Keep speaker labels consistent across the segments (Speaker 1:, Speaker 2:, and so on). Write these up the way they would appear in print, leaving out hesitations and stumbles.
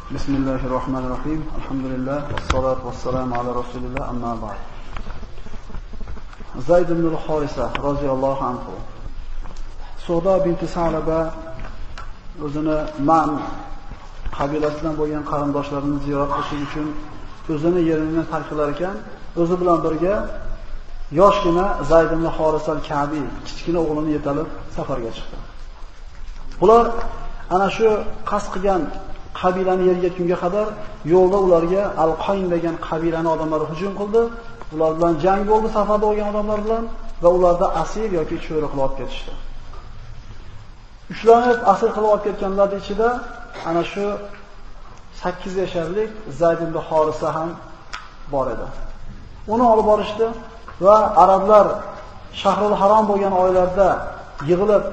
Speaker 1: Bismillahirrahmanirrahim. Alhamdulillah vassalatu vassalamu ala rasulillah amma ba'd. Zayd ibn al-Harisa roziyallohu anhu Suda binti Salaba o'zini Man qabilasidan bo'lgan qarindoshlarini ziyorat qilish uchun o'zini yerini tark qilar ekan, o'zi bilan birga yoshgina Zayd ibn Harisa al-Kabi kichkina o'g'lini yetalib safarga chiqdi. Bular ana shu qasd qilgan qabilani yerga yetgunga qadar yo'lda ularga Al-Qayn degan qabilaning odamlari hujum qildi. Ular bilan jang bo'ldi, safarda bo'lgan odamlar bilan va ularda asir yoki cho'ri qilib olib ketishdi. Ushlanib asir qilib olib ketganlarning ichida ana shu 8 yasharlik Zayd ibn Harisa ham bor edi. Uni olib borishdi va arablar Shahrul Harom bo'lgan oylarda yig'ilib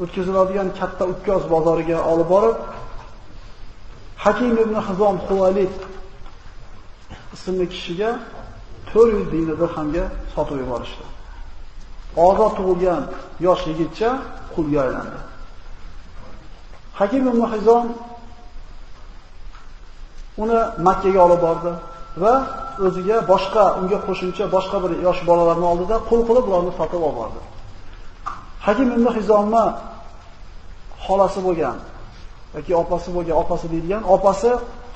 Speaker 1: o'tkaziladigan katta ukkoz bozoriga olib borib Hakim ibn Hizom Xuvaylid ismli kishiga 400 dinar dirhamga sotib yuborishdi. Ozod tug'ilgan yosh yigitcha qulga aylandi. Hakim ibn Hizom uni Makka ga olib bordi va o'ziga boshqa unga qo'shimcha boshqa bir yosh bolalarni oldida qul qilib ularni sotib olib bordi. Hakim ibn Hizomni xolasi bo'lgan yoki opasi deydigan opasi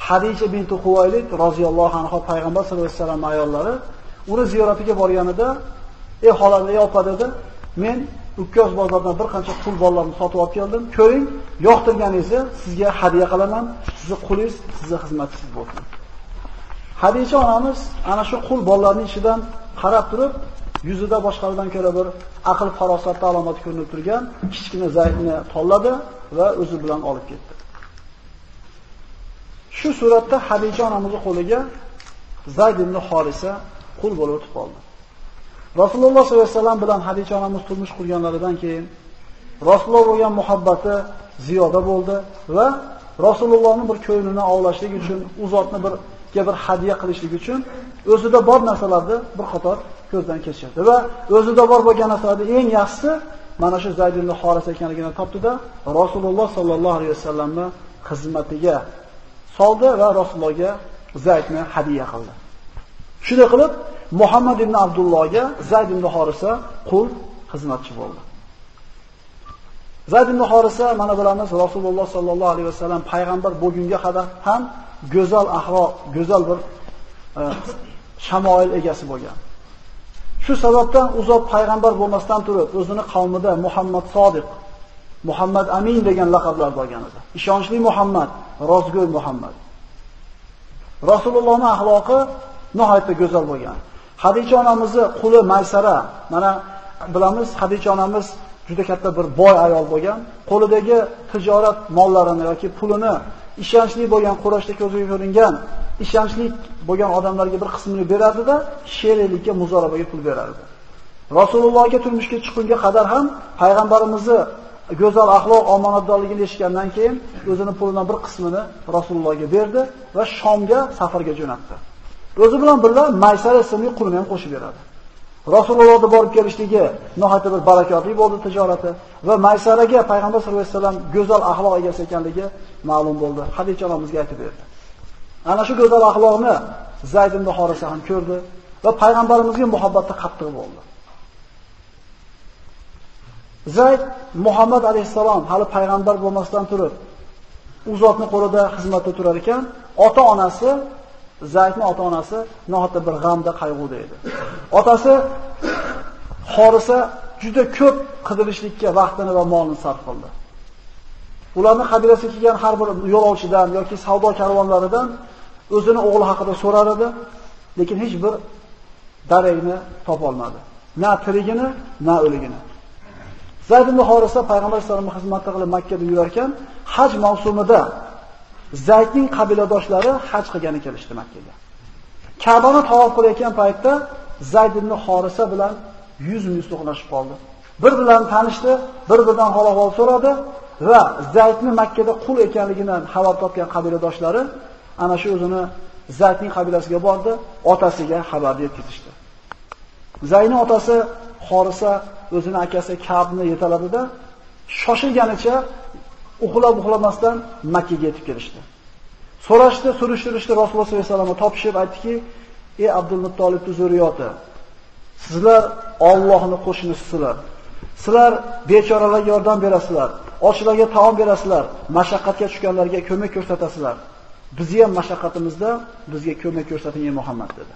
Speaker 1: Hadija binti Xuvaylid roziyallohu anha payg'ambar sollallohu alayhi vasallam ayollari uni ziyoratiga borganida, "Ey xolam, ey opa" dedi, "Men ukkoz bozordan bir qancha qul bolalarni sotib olib keldim. Ko'ring, yoqtirganingizni sizga hadya qilaman. Sizni qulingiz, sizni xizmatchingiz bo'lsin." Hadija onamiz ana shu qul bolalarning ichidan qarab turib, yuzida boshqalardan ko'ra bir aql farosatda alomati ko'rinib turgan kichkina Zaydni tanladi va o'zi bilan olib ketdi. Shu suratda Hadija onamizning qo'liga Zayd ibn Harisa qul bo'lib o'tib qoldi. Rasululloh sollallohu alayhi vasallam bilan Hadija onamiz turmush qurganlaridan keyin Rasululloh bo'lgan muhabbati ziyoda bo'ldi va Rasulullohning bir ko'nglini ovlashlik uchun, u zotni bir hadya qilishlik uchun o'zida bor narsalarni bir qator ko'zdan kechirdi va o'zida bor bo'lgan narsalarning eng yaxshisi mana shu Zayd ibn Harisa ekanligini topdi-da, Rasululloh sollallohu alayhi vasallamni xizmatiga soldi va Rasulullohga Zaydni hadya qildi. Shunday qilib Muhammad ibn Abdullohga Zayd ibn Harisa qul xizmatchi bo'ldi. Zayd ibn Harisa mana bilamiz Rasululloh sollallohu alayhi vasallam payg'ambar bo'lgunga qadar ham go'zal axloq, go'zal bir shamoil egasi bo'lgan. Shu sababdan u zot payg'ambar bo'lmasdan turib o'zini qavmida Muhammad Sodiq, Muhammad Amin degan laqablar olgan edi. Ishonchli Muhammad, rozgo'y Muhammad. Rasulullohning axloqi nihoyatda go'zal bo'lgan. Hadija onamizning quli Maysara, mana bilamiz Hadija onamiz juda katta bir boy ayol bo'lgan. Qo'lidagi tijorat mollarini yoki pulini ishonchli bo'lgan Qurayshda ko'zga ko'ringan, ishonchli bo'lgan odamlarga bir qismini berardi-da, sherlikka, muzorabaga pul berardi. Rasulullohga turmushga chiqqunga qadar ham payg'ambarimizni go'zal axloq, omonatdorligini eshitgandan keyin o'zining pulidan bir qismini Rasulullohga berdi va Shomga safarga jo'natdi. O'zi bilan birga Maysara ismli qulini ham qo'shib beradi. Rasulullohga borib kelishligi nihoyatda bir barakotli bo'ldi tijorati va Maysaraga payg'ambar sollallohu alayhi vasallam go'zal axloq egasi ekanligi ma'lum bo'ldi. Hadija onamizga aytib berdi. Ana shu go'zal axloqni Zayd ibn Harisa ham ko'rdi va payg'ambarimizga muhabbatda qattiq bo'ldi. Zayd Muhammad alayhisalom hali payg'ambar bo'lmasdan turib, u zotning qo'lida xizmatda turar ekan, ota-onasi Zaydning ota-onasi nihoyatda bir g'amda, qayg'uda edi. Otasi Harisa juda ko'p qidirishlikka vaqtini va molini sarf qildi. Ularning qabilasiga kelgan har bir yo'lovchidan yoki savdo karvonlaridan o'zini o'g'li haqida so'rar edi, lekin hech bir darakni topa olmadi. Na tirigini, na o'ligini. Zayd ibn Harisa payg'ambar sollallohu alayhi vasallam xizmat qilib Makka da yurar ekan, haj mavsumida Zaydning qabiladoshlari haj qilgani kelishdi Makkaga. Ka'bani tavof qilayotgan paytda Zayd ibn Harisa bilan yuz-yuz to'qnashib qoldi. Bir-bilan tanishdi, bir-biridan hol-ahvol so'radi va Zaydning Makkada qul ekanligidan xabar topgan qabiladoshlari ana shu o'zini Zaydning qabilasiga bordi, otasiga xabar yetkazishdi. Zaydning otasi Harisa o'zini akasi Ka'bni yetaladi-da, shoshilganicha uxlab-uxlamasdan Makka ga yetib kelishdi. So'rashdi, surishtirishdi, Rasululloh sollallohu alayhi vasallamga topishib aytdiki: "Ey Abdul Muttolibning zurriyoti, sizlar Allohning qo'shnisisizlar. Sizlar bechoralarga yordam berasizlar, ochlarga taom berasizlar, mashaqqatga tushganlarga ko'mak ko'rsatasizlar. Bizni ham mashaqqatimizda bizga ko'mak ko'rsating ey Muhammad" dedi.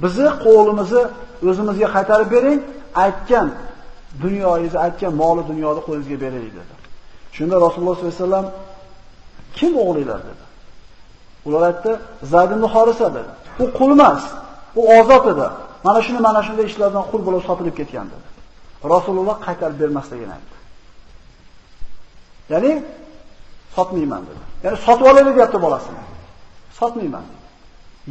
Speaker 1: Bizni qo'limizni o'zimizga qaytarib bering, aytgan dunyoyingizni, aytgan moli dunyoni qo'lingizga beraylik dedi. Shunda Rasululloh sollallohu alayhi vasallam: "Kim o'g'linglar?" dedi. Ular aytdi: "Zayd ibn Horisa" dedi. "U qul emas, u ozod edi. Mana shunday ishlardan qul bo'lib sotilib ketgan" dedi. Rasululloh qaytarib bermasligini aytdi. Ya'ni sotmayman dedi. Ya'ni sotib olaylik deyapti bolasini. Sotmayman dedi.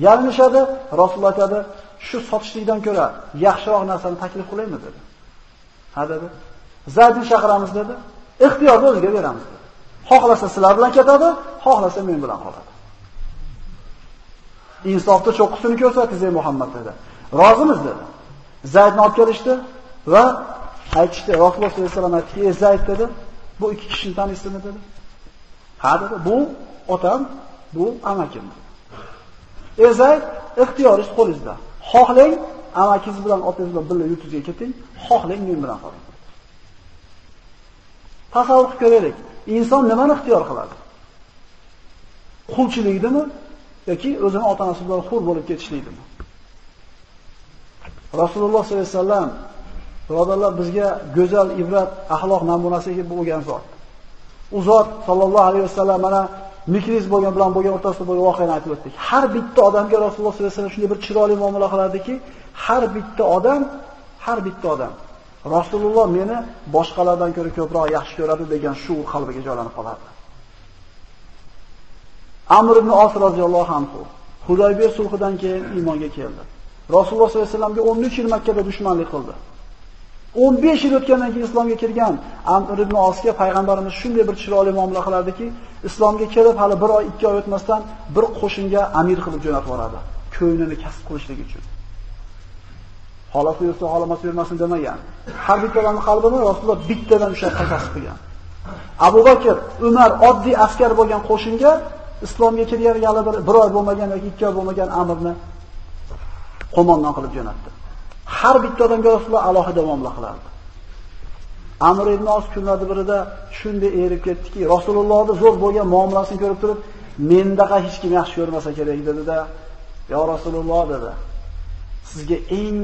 Speaker 1: Yalinishadi, Rasululloh aytadi: "Shu sotishlikdan ko'ra yaxshiroq narsani taklif qilaymi" dedi. "Ha" dedi. "Zaydni chaqiramiz" dedi. "Ixtiyorni o'ziga beramiz" dedi. "Xohlasa sizlar bilan ketadi, xohlasa men bilan qoladi." Insofni cho'qqisini ko'rsatingiz ey Muhammad dedi. "Rozimiz" dedi. Zaydni olib kelishdi va aytishdi. Rasululloh sollallohu alayhi vasallam aytdiki: "Ey Zayd" dedi, "Bu ikki kishini taniysizmi" dedi. "Ha" dedi. "Bu otam, bu amakim" dedi. "Ey Zayd, ixtiyoringiz qo'lingizda. Xohlang amakingiz bilan otangiz bilan birga yurtizga keting, xohlang men bilan qoling." Tasavvur qilib ko'raylik. Inson nimani ixtiyor qiladi? Qulchilikdimi yoki o'zini ota-onasi bilan xur bo'lib ketishlikdimi? Rasululloh sollallohu alayhi vasallam birodarlar bizga go'zal ibrat, axloq namunasiga bo'lgan zot. U zot sallallohu alayhi vasallam mana mikriz bo'lgan bilan bo'lgan o'rtasida bo'lgan voqeani aytib o'tdik. Har bitta odamga Rasululloh sollallohu alayhi vasallam shunday bir chiroyli muomala qilardiki, har bitta odam Rasululloh meni boshqalardan ko'ra ko'proq yaxshi ko'radi degan shuur qalbiga joylanib qolardi. Amr ibn Os roziyallohu anhu Hudaybiya sulhidan keyin iymonga keldi. Rasululloh sollallohu alayhi vasallamga 13 yil Makka da dushmanlik qildi. 15 yil o'tgandan keyin islomga kirgan Amr ibn Osga payg'ambarimiz shunday bir chiroyli muomala qilardiki, islomga kelib hali 1 oy, 2 oy o'tmasdan bir qo'shinga amir qilib jo'natib yuboradi, ko'nglini kasb qilishlik uchun. Xolasi yursa, xolamasi yurmasin demagan. Har bitta odamning qalbini Rasululloh bittadan ushlab kasb qilgan. Abu Bakr, Umar oddiy askar bo'lgan qo'shinga islomga kirganiga 1 oy bo'lmagan yoki 2 oy bo'lmagan Amrni qo'mondon qilib jo'natdi. Har bitta odamga Rasululloh alohida muomala qilardi. Amr ibn Os kunlarning birida shunday erib ketdiki, Rasulullohning zo'r bo'lgan muomalasini ko'rib turib, mendaqa hech kim yaxshi ko'rmasa kerak dedi-da, "Ya Rasululloh" dedi. "Sizga eng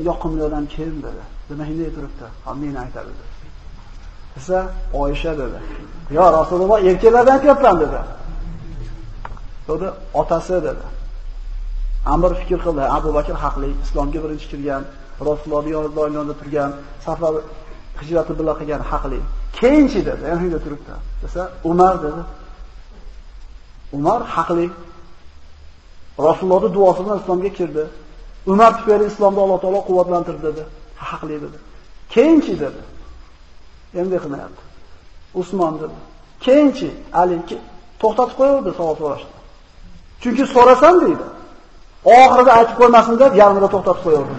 Speaker 1: yoqimli odam kim?" dedi. Nima hinday turibdi? "Ha, meni aytadi" dedi. Esa Oysha dedi. "Ya Rasululloh, erkaklardan aytyapman" dedi. Dedi, "Otasi" dedi. Amr fikr qildi, Abu Bakr haqli, islomga birinchi kirgan, Rasulullohning yonida turgan, safar hijrati bilan qilgan haqli. Keyinchi dedi, yana shunday turibdi. Desa, Umar dedi. Umar haqli. Rasulullohning duosi bilan islomga kirdi. Umar tufayli islomda Alloh taolo quvvatlantirdi dedi. Haqli dedi. Keyinchi dedi. Endi qilmayapti. Usmon dedi. Keyinchi Ali to'xtatib qo'ydi savol so'rashni. Chunki so'rasam deydi. Oxirida aytib qo'ymasin deb yarmida to'xtatib qo'yardi.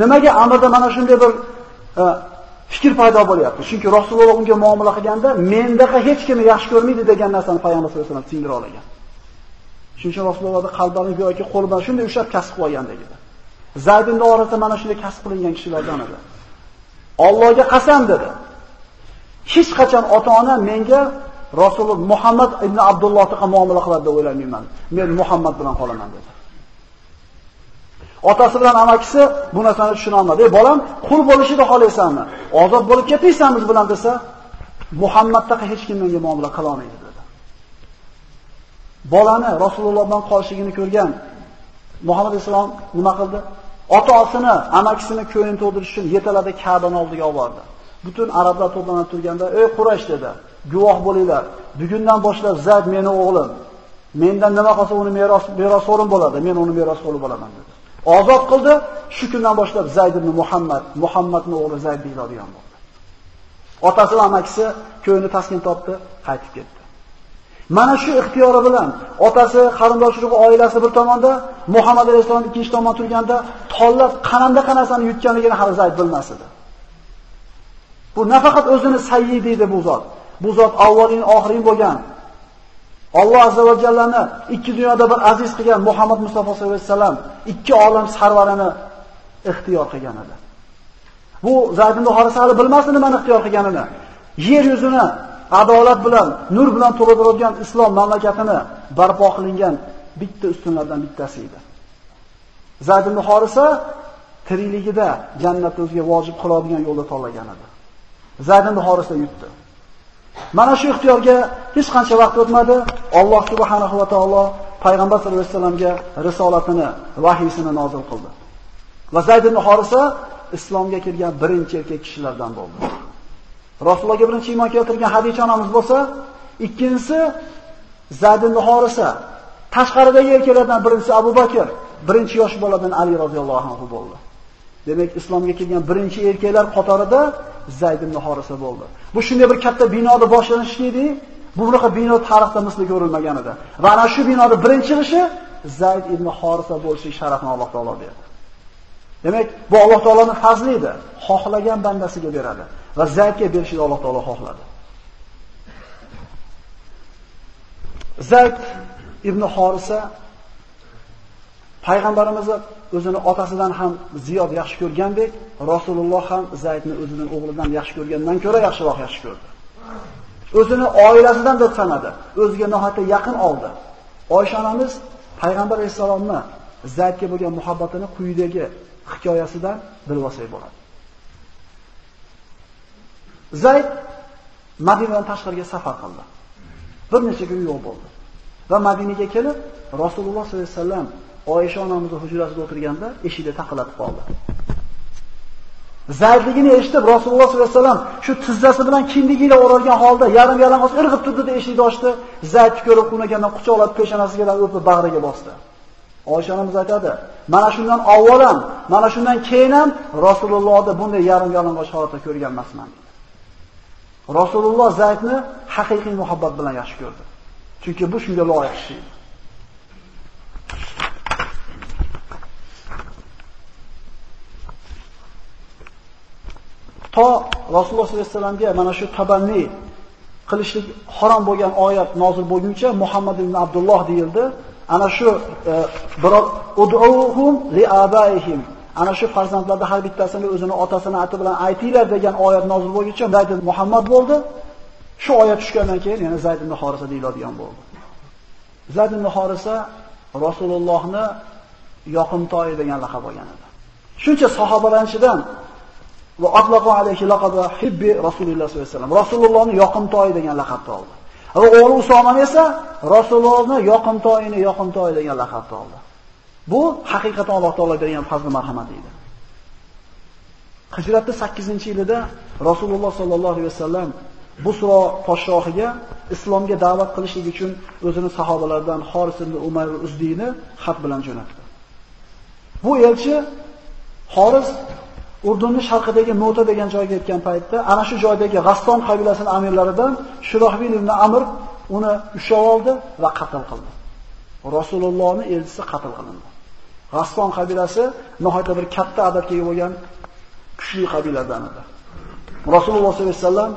Speaker 1: Nimaga Amrda mana shunday bir fikr paydo bo'lyapti? Chunki Rasululloh unga muomala qilganda mendaqa hech kimni yaxshi ko'rmaydi degan narsani payg'ambar sollallohu alayhi vasallam singdira olgan. Shuning uchun Rasulullohning qalbini yoki qo'li bilan shunday ushlab kasb qilgandek edi. Zayd ibn Orasa mana shunday kasb qilingan kishilardan edi. Allohga qasam dedi. Hech qachon ota-ona menga Rasululloh Muhammad ibn Abdullohga muomala qiladi deb o'ylamayman. Men Muhammad bilan qolaman dedi. Otasi bilan amakisi bu narsani tushuna olmadi. "Ey bolam, qul bo'lishni xohlaysanmi? Ozod bo'lib ketaysan biz bilan" desa, Muhammadga hech kim menga muomala qila olmaydi dedi. Bolani Rasululloh bilan qolishligini ko'rgan Muhammad alayhisalom nima qildi? Ota-onasini, amakisini ko'ngini to'ldirish uchun yetaladi Ka'bani oldiga olib bordi. Butun arablar to'planib turganda, "Ey Quraysh" dedi. "Guvoh bo'linglar. Bugundan boshlab Zayd meni o'g'lim. Mendan nima qolsa uni merosxo'rim bo'ladi. Men uni merosxo'ri bo'laman" dedi. Ozod qildi. Shu kundan boshlab Zayd ibn Muhammadning o'g'li Zayd deyiladigan bo'ldi. Otasi va amakisi ko'ngli taskin topdi, qaytib ketdi. Mana shu ixtiyori bilan otasi, qarindoshlik oilasi bir tomonda, Muhammad alayhisalom ikkinchi tomon turganda tollab qanday narsani yutganligini hali Zayd bilmas edi. Bu nafaqat o'zini sayyid deydi bu zot. Bu zot avvalin oxirin bo'lgan. Alloh azza va jallani ikki dunyoda bir aziz qilgan Muhammad Mustafa sollallohu alayhi vasallam ikki olam sarvarini ixtiyor qilgan edi. Bu Zayd ibn Horisa hali bilmasdi nimani ixtiyor qilganini. Yer yuzini adolat bilan, nur bilan to'ldiradigan islom mamlakatini barpo qilingan bitta ustunlardan bittasi edi. Zayd ibn Horisa tirikligida jannatni o'ziga vojib qiladigan yo'lda tanlagan edi. Zayd ibn Horisa yutdi. Mana shu ixtiyorga hech qancha vaqt o'tmadi, Alloh subhanahu va taolo payg'ambar sollallohu alayhi vasallamga risolatini, vahiysini nozil qildi. Va Zayd ibn Horisa islomga kirgan birinchi erkak kishilardan bo'ldi. Rasulullohga birinchi iymon keltirgan Hadija onamiz bo'lsa, ikkinchisi Zayd ibn Horisa, tashqaridagi erkaklardan birinchisi Abu Bakr, birinchi yosh boladan Ali roziyallohu anhu bo'ldi. Demak, islomga kelgan birinchi erkaklar qatorida Zayd ibn Horisa bo'ldi. Bu shunday bir katta binoda boshlanishi edi. Bunaqa bino tarixda misli ko'rilmagan edi. Va ana shu binoda birinchi ishi Zayd ibn Horisa bo'lishi sharafini Alloh taolo berdi. Demak, bu Alloh taoloning fazli edi. Xohlagan bandasiga beradi va Zaydga berishni Alloh taolo xohladi. Zayd ibn Horisa payg'ambarimiz o'zini otasidan ham ziyod yaxshi ko'rgandek, Rasululloh ham Zaydni o'zining o'g'lidan yaxshi ko'rgandan ko'ra yaxshiroq yaxshi ko'rdi. O'zini oilasidan deb sanadi, o'ziga nihoyatda yaqin oldi. Oysha onamiz payg'ambar alayhisalomni Zaydga bo'lgan muhabbatini quyidagi hikoyasidan bilib olsak bo'ladi. Zayd Madinadan tashqariga safar qildi. Bir necha kun yo'l bo'ldi. Va Madinaga kelib, Rasululloh sollallohu alayhi vasallam Oysha onamizning hujrasida o'tirganda eshikda taqillatib qoldi. Zaydligini eshitib Rasululloh sollallohu alayhi vasallam shu tizzasi bilan kindigiga o'ralgan holda yarim-yalang'och irg'ib turdi-da eshikni ochdi. Zaydni ko'rib unagandan quchoqlab peshonasiga o'pib bag'riga bosdi. Oysha onamiz aytadi: "Mana shundan avval ham, mana shundan keyin ham Rasulullohni bunday yarim-yalang'och holatda ko'rgan emasman." Rasululloh Zaydni haqiqiy muhabbat bilan yaxshi ko'rdi. Chunki bu shunga loyiq kishi edi. To Rasululloh sollallohu alayhi vasallamga mana shu tabanni qilishlik harom bo'lgan oyat nozil bo'lguncha Muhammad ibn Abdulloh deyildi. Ana shu ud'uhum li abaihim. Ana shu farzandlardan har bittasini o'zini otasini ati bilan aytinglar degan oyat nozil bo'lguncha Zayd ibn Muhammad bo'ldi. Shu oyat tushgandan keyin yana Zayd ibn Horisa deyiladigan bo'ldi. Zayd ibn Horisa Rasulullohni yoqimtoyi degan laqab olgan edi. Shuncha sahobalardan va atlaqo alayhi laqaba hibbi Rasululloh sollallohu alayhi vasallam. Rasulullohni yoqimtoyi degan laqabni oldi. Va o'g'li Usomon esa Rasulullohni yoqimtoyi degan laqabni oldi. Bu haqiqatan Alloh taolo bergan fazl marhamat edi. Hijratning 8-yilida Rasululloh sollallohu alayhi vasallam Busro podshohiga islomga da'vat qilishlik uchun o'zining sahobalaridan Xoris ibn Umayr Uzdiyni xat bilan jo'natdi. Bu elchi Xoris Urdunning sharqidagi Mota degan joyga yetgan paytda ana shu joydagi G'asson qabilasining amirlaridan Shurohbil ibn Amr uni ushlab oldi va qatl qildi. Rasulullohning elchisi qatl qilindi. G'asson qabilasi nihoyatda bir katta adadga ega bo'lgan kuchli qabiladan edi. Rasululloh sollallohu alayhi vasallam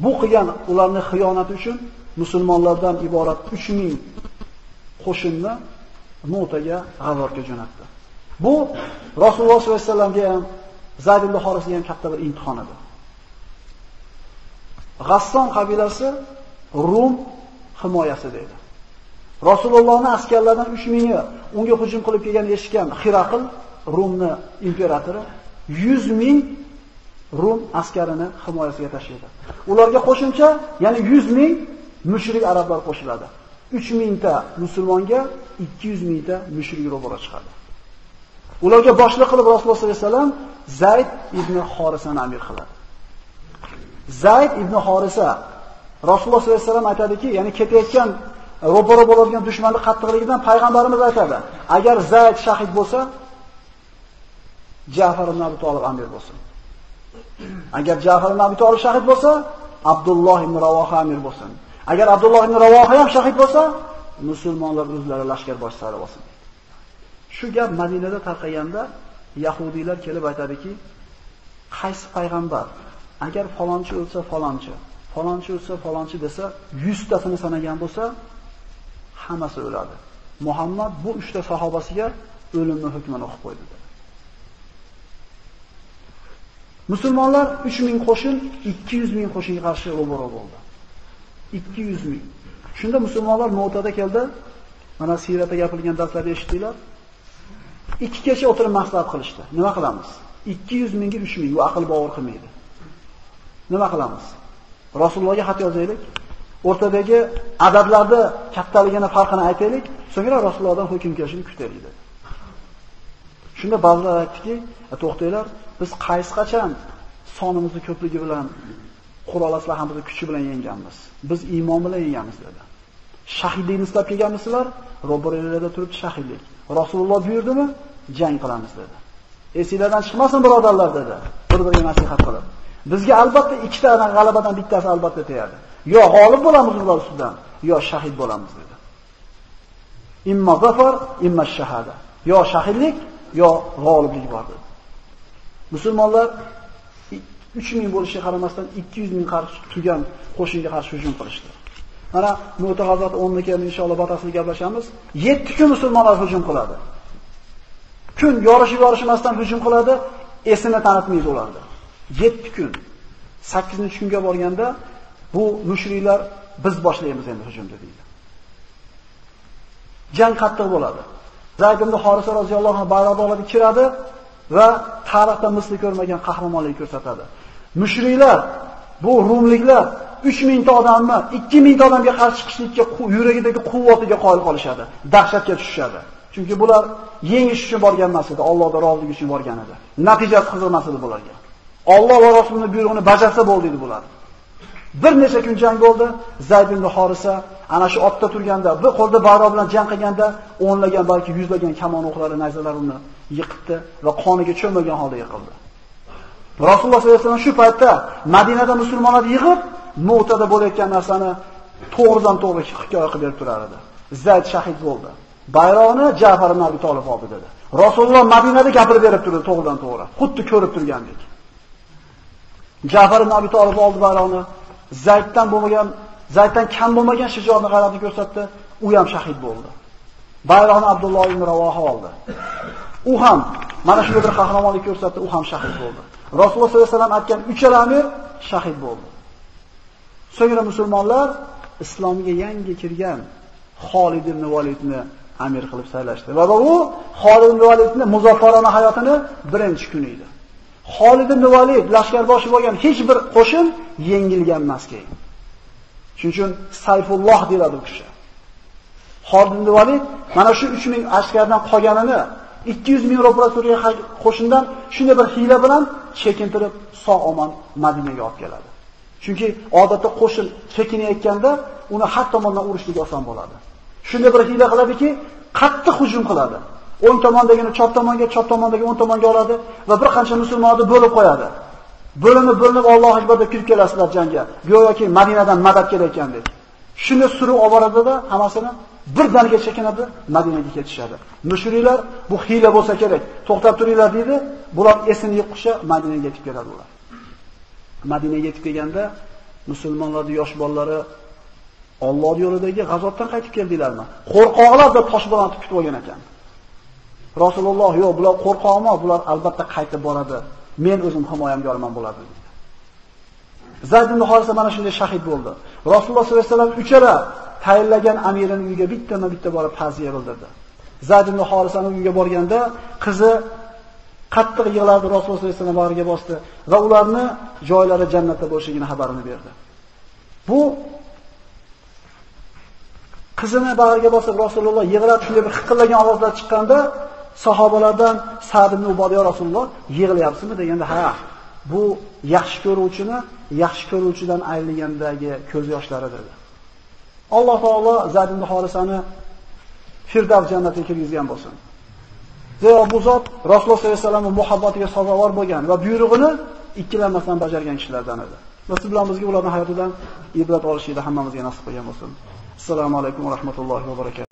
Speaker 1: bu qilgan ularning xiyonati uchun musulmonlardan iborat 3000 qo'shinni Motaga g'azotga jo'natdi. Bu Rasululloh sollallohu alayhi vasallamga ham Zayd ibn Horisiga ham katta bir imtihon edi. G'asson qabilasi Rum himoyasida edi. Rasulullohning askarlaridan 3000 unga hujum qilib kelgan eshitgan Xiraql, Rumning imperatori 100,000 Rum askarini himoyasiga tashladi. Ularga qo'shimcha yana 100,000 mushrik arablar qo'shiladi. 3000 ta musulmonga 200,000 ta mushrik ro'bara chiqadi. Ularga boshliq qilib Rasululloh sollallohu alayhi vasallam Zayd ibn Horisani amir qiladi. Zayd ibn Horisa Rasululloh sollallohu alayhi vasallam aytadiki, ya'ni ketayotgan ro'bara bo'ladigan dushmanning qattiqligidan payg'ambarimiz aytadi: "Agar Zayd shahid bo'lsa, Ja'far ibn Abi Talib amir bo'lsin. Agar Ja'far ibn Abi Talib shahid bo'lsa, Abdulloh ibn Ravoha amir bo'lsin. Agar Abdulloh ibn Ravoha ham shahid bo'lsa, musulmonlar o'zlari lashkar boshlari bo'lsin." Shu gap Madinada tarqaganda yahudiylar kelib aytadiki, qaysi payg'ambar agar falonchi o'lsa falonchi, falonchi o'lsa falonchi desa 100 tasini sanagan bo'lsa, hammasi o'ladi. Muhammad bu 3 ta sahobasiga o'limni hukmini o'qib qo'ydi. Musulmonlar 3000 qo'shin 200.000 qo'shinga qarshi ro'baro bo'ldi. 200.000. Shunda musulmonlar Mo'tada keldi. Mana siyratda gapirilgan darslarni eshitdinglar. 2 kecha o'tirib maslahat qilishdi. Nima qilamiz? 200.000 ga 3000 bu aql bovar qilmaydi. Nima qilamiz? Rasulullohga xat yozaylik. O'rtadagi adadlarda kattaligini farqini aytaylik, so'ngra Rasulullohdan hukm kelishini kutaylik dedi. Shunda ba'zilar aytdiki, to'xtanglar, biz qaysi qachon sonimizni ko'pligi bilan qurol aslahamizni kuchi bilan yengganmiz. Biz iymon bilan yengamiz dedi. Shahidlikni istab kelganmisizlar? Ro'baro'larda turib shahidlik. Rasululloh buyurdimi? Jang qilamiz dedi. Esinglardan chiqmasin birodarlar dedi. Bir-biriga nasihat qilib. Bizga albatta ikkita g'alabadan bittasi albatta tegadi. Yo g'olib bo'lamiz ular ustidan, yo shahid bo'lamiz dedi. Imma zafar, imma shahada. Yo shahidlik, yo g'oliblik bor dedi. Musulmonlar 3000 bo'lishiga qaramasdan 200.000 qarshi turgan qo'shinga qarshi hujum qilishdi. Mana Mu'ta Hazrat 10 keldi inshaalloh batafsil gaplashamiz. 7 kun musulmonlar hujum qiladi. Kun yorishib-yorishmasdan hujum qiladi, esini tanitmaydi ularni. 7 kun. 8-kunga borganda bu mushriklar biz boshlaymiz endi hujumni deydi. Jang qattiq bo'ladi. Zayd ibn Horisa roziyallohu anhu bayroqni olib kiradi va tarixda misli ko'rmagan qahramonlik ko'rsatadi. Mushriklar, bu rumliklar 3000 ta odamni 2000 ta odamga qarshi chiqishlikka yuragidagi quvvatiga qoyil qolishadi, dahshatga tushishadi. Chunki bular yengish uchun borgan emas edi, Allohning roziligi uchun borgan edi. Natijasi qiziqmas edi bularga. Alloh va Rasulining buyrug'ini bajarsa bo'ldi edi bular. Bir necha kun jang bo'ldi. Zayd ibn Horisa ana shu otda turganda, bir qo'lda bayroq bilan jang qilganda, o'nlagan balki yuzlagan kamon o'qlari, nayzalar uni yiqitdi va qoniga cho'milgan holda yiqildi. Rasululloh sollallohu alayhi vasallam shu paytda Madinada musulmonlarni yig'ib, Mo'tada bo'layotgan narsani to'g'ridan-to'g'ri hikoya qilib berib turar edi. Zayd shahid bo'ldi. Bayroqni Ja'far ibn Abi Talib oldi dedi. Rasululloh Madinada gapirib berib turdi to'g'ridan-to'g'ri, xuddi ko'rib turgandek. Ja'far ibn Abi Talib oldi bayroqni. Zayddan kam bo'lmagan shijoatni g'alati ko'rsatdi, u ham shahid bo'ldi. Bayroqni Abdulloh ibn Ravoha oldi. U ham mana shunday bir qahramonlik ko'rsatdi, u ham shahid bo'ldi. Rasululloh sollallohu alayhi vasallam aytgan 3 amir shahid bo'ldi. So'ngra musulmonlar islomga yangi kirgan Xolid ibn Validni amir qilib saylashdi. Va bu Xolid ibn Validni muzaffarona hayotini birinchi kuni edi. Xolid ibn Valid lashkarboshi bo'lgan hech bir qo'shin yengilgan emas keyin. Shuning uchun Sayfulloh deyiladi u kishi. Xolid ibn Valid mana shu 3000 askardan qolganini 200.000 ro'para surgan qo'shindan shunday bir hiyla bilan chekintirib sog'-omon Madinaga olib keladi. Chunki odatda qo'shin chekinayotganda uni har tomondan urishlik oson bo'ladi. Shunday bir hiyla qiladiki, qattiq hujum qiladi. O'ng tomondagini chap tomonga, chap tomondagi o'ng tomonga oladi va bir qancha musulmonlarni bo'lib qo'yadi. Bo'linib Alloh akbar deb kirib kelasizlar jangga. Go'yoki Madinadan madad kelayotgandek. Shuni surib olib boradida hammasini birdaniga chekinadi, Madinaga ketishadi. Mushriklar bu hiyla bo'lsa kerak, to'xtab turinglar deydi. Bular esini yiqisha Madinaga yetib keladi ular. Madinaga yetib kelganda musulmonlarning yosh bolalari Alloh yo'lidagi g'azotdan qaytib keldinglarmi? Qo'rqoqlar deb tosh bilan kutib olgan ekan. Rasululloh yo'q, bular qo'rqoqmi, bular albatta qaytib boradi. Men o'zim himoyamgorman bo'ladi dedi. Zayd ibn Horisa mana shunday shahid bo'ldi. Rasululloh sollallohu alayhi vasallam uchala tayinlagan amirining uyiga bitta borib ta'ziya bildirdi. Zayd ibn Horisaning uyiga borganda qizi qattiq yig'lardi, Rasululloh sollallohu alayhi vasallam bag'riga bosdi va ularni joylari jannatda bo'lishligini xabarini berdi. Bu qizini bag'riga bosib Rasululloh yig'lab shunday bir hiqillagan ovozlar chiqqanda sahobalardan Sa'd ibn Uboda Rasululloh yig'layapsizmi deganda, ha, bu yaxshi ko'ruvchidan ayrilgandagi ko'z yoshlari dedi. Alloh taolo Zayd ibn Horisani Firdavs jannatiga kirgizgan bo'lsin. Zero bu zot Rasululloh sollallohu alayhi vasallamning muhabbatiga sazovor bo'lgan va buyrug'ini ikkilanmasdan bajargan kishilardan edi. Va siz bilan bizga ularning hayotidan ibrat olishni hammamizga nasib qilgan bo'lsin. Assalomu alaykum va rahmatullohi va barakatuh.